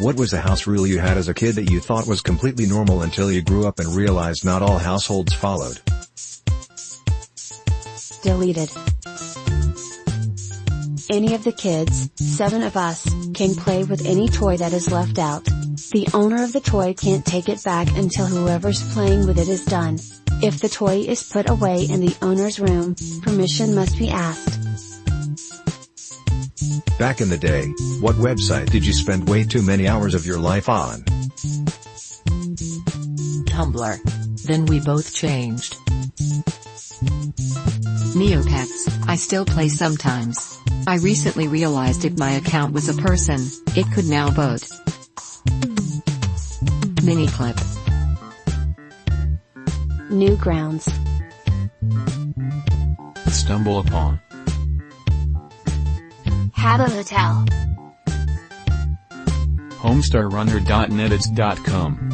What was the house rule you had as a kid that you thought was completely normal until you grew up and realized not all households followed? Deleted. Any of the kids, 7 of us, can play with any toy that is left out. The owner of the toy can't take it back until whoever's playing with it is done. If the toy is put away in the owner's room, permission must be asked. Back in the day, what website did you spend way too many hours of your life on? Tumblr. Then we both changed. Neopets, I still play sometimes. I recently realized if my account was a person, it could now vote. Miniclip. Newgrounds. Stumble upon. Habbo Hotel. Homestarrunner.nedits.com.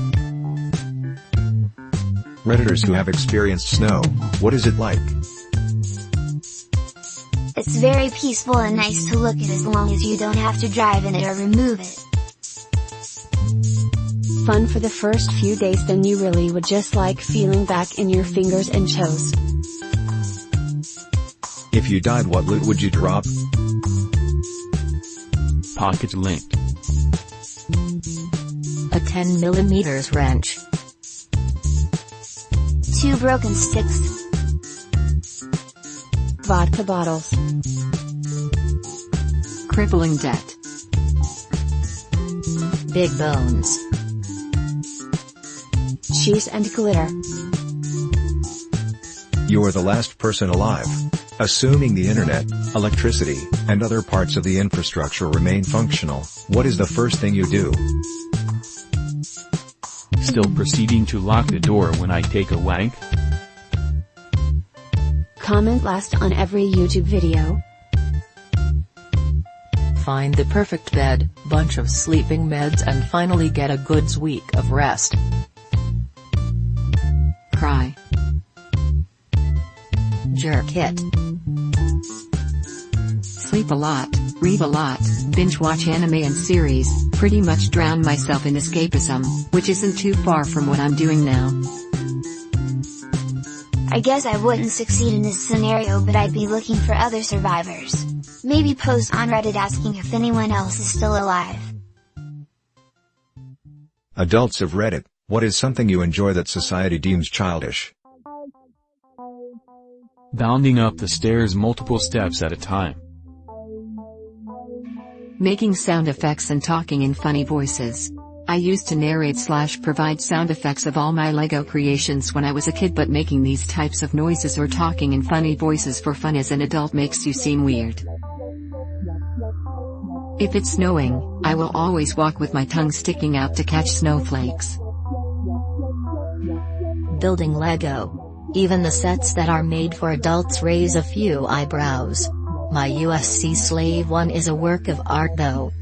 Redditors who have experienced snow, what is it like? It's very peaceful and nice to look at as long as you don't have to drive in it or remove it. Fun for the first few days, then you really would just like feeling back in your fingers and toes. If you died, what loot would you drop? Pocket linked. A 10mm wrench. 2 broken sticks. Vodka bottles. Crippling debt. Big bones. Cheese and glitter. You are the last person alive. Assuming the internet, electricity, and other parts of the infrastructure remain functional, what is the first thing you do? Still proceeding to lock the door when I take a wank? Comment last on every YouTube video. Find the perfect bed, bunch of sleeping meds, and finally get a good week of rest. Cry. Jerk it. Sleep a lot, read a lot, binge watch anime and series, pretty much drown myself in escapism, which isn't too far from what I'm doing now. I guess I wouldn't succeed in this scenario, but I'd be looking for other survivors. Maybe post on Reddit asking if anyone else is still alive. Adults of Reddit, what is something you enjoy that society deems childish? Bounding up the stairs multiple steps at a time. Making sound effects and talking in funny voices. I used to narrate/provide sound effects of all my Lego creations when I was a kid, but making these types of noises or talking in funny voices for fun as an adult makes you seem weird. If it's snowing, I will always walk with my tongue sticking out to catch snowflakes. Building Lego. Even the sets that are made for adults raise a few eyebrows. My USC Slave one is a work of art though.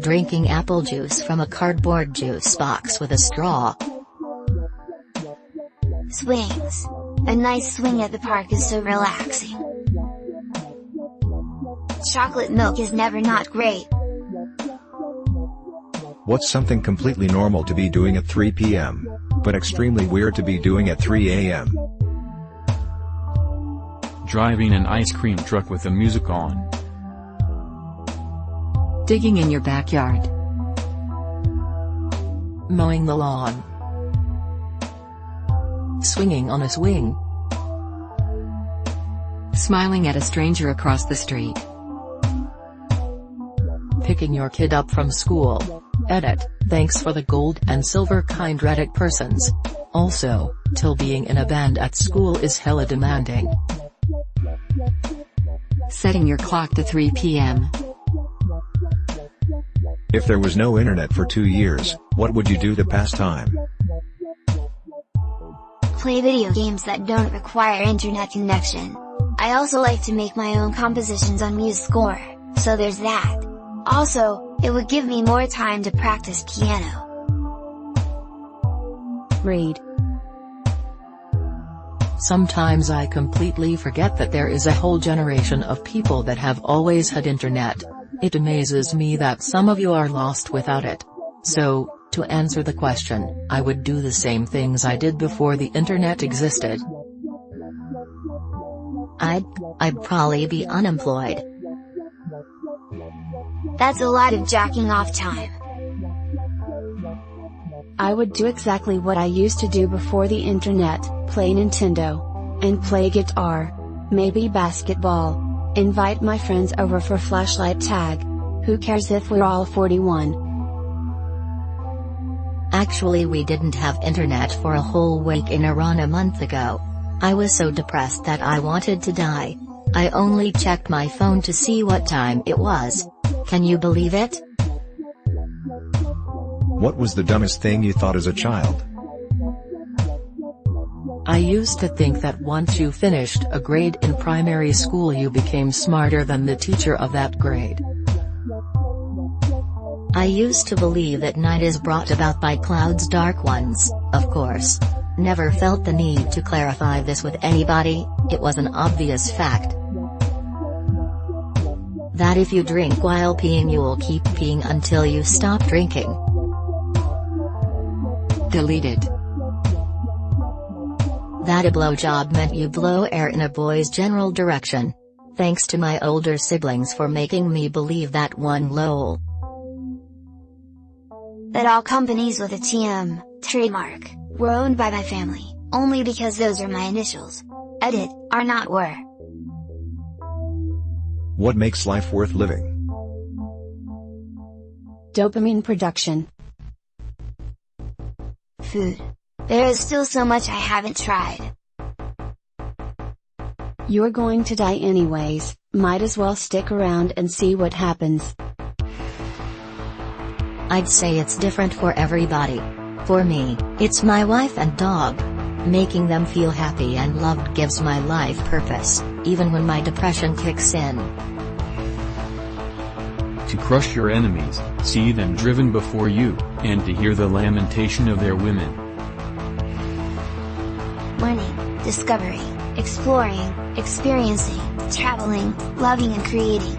Drinking apple juice from a cardboard juice box with a straw. Swings. A nice swing at the park is so relaxing. Chocolate milk is never not great. What's something completely normal to be doing at 3 p.m., but extremely weird to be doing at 3 a.m.? Driving an ice cream truck with the music on. Digging in your backyard. Mowing the lawn. Swinging on a swing. Smiling at a stranger across the street. Picking your kid up from school. Edit, thanks for the gold and silver kind Reddit persons. Also, till being in a band at school is hella demanding. Setting your clock to 3 p.m. If there was no internet for 2 years, what would you do to pass time? Play video games that don't require internet connection. I also like to make my own compositions on MuseScore, so there's that. Also, it would give me more time to practice piano. Read. Sometimes I completely forget that there is a whole generation of people that have always had internet. It amazes me that some of you are lost without it. So, to answer the question, I would do the same things I did before the internet existed. I'd probably be unemployed. That's a lot of jacking off time. I would do exactly what I used to do before the internet, play Nintendo. And play guitar. Maybe basketball. Invite my friends over for flashlight tag. Who cares if we're all 41? Actually, we didn't have internet for a whole week in Iran a month ago. I was so depressed that I wanted to die. I only checked my phone to see what time it was. Can you believe it? What was the dumbest thing you thought as a child? I used to think that once you finished a grade in primary school you became smarter than the teacher of that grade. I used to believe that night is brought about by clouds, dark ones, of course. Never felt the need to clarify this with anybody, it was an obvious fact. That if you drink while peeing you'll keep peeing until you stop drinking. Deleted. That a blowjob meant you blow air in a boy's general direction. Thanks to my older siblings for making me believe that one. Lol. That all companies with a TM, trademark, were owned by my family, only because those are my initials. Edit, are not were. What makes life worth living? Dopamine production. Food. There is still so much I haven't tried. You're going to die anyways, might as well stick around and see what happens. I'd say it's different for everybody. For me, it's my wife and dog. Making them feel happy and loved gives my life purpose, even when my depression kicks in. To crush your enemies, see them driven before you, and to hear the lamentation of their women. Learning, discovering, exploring, experiencing, traveling, loving and creating.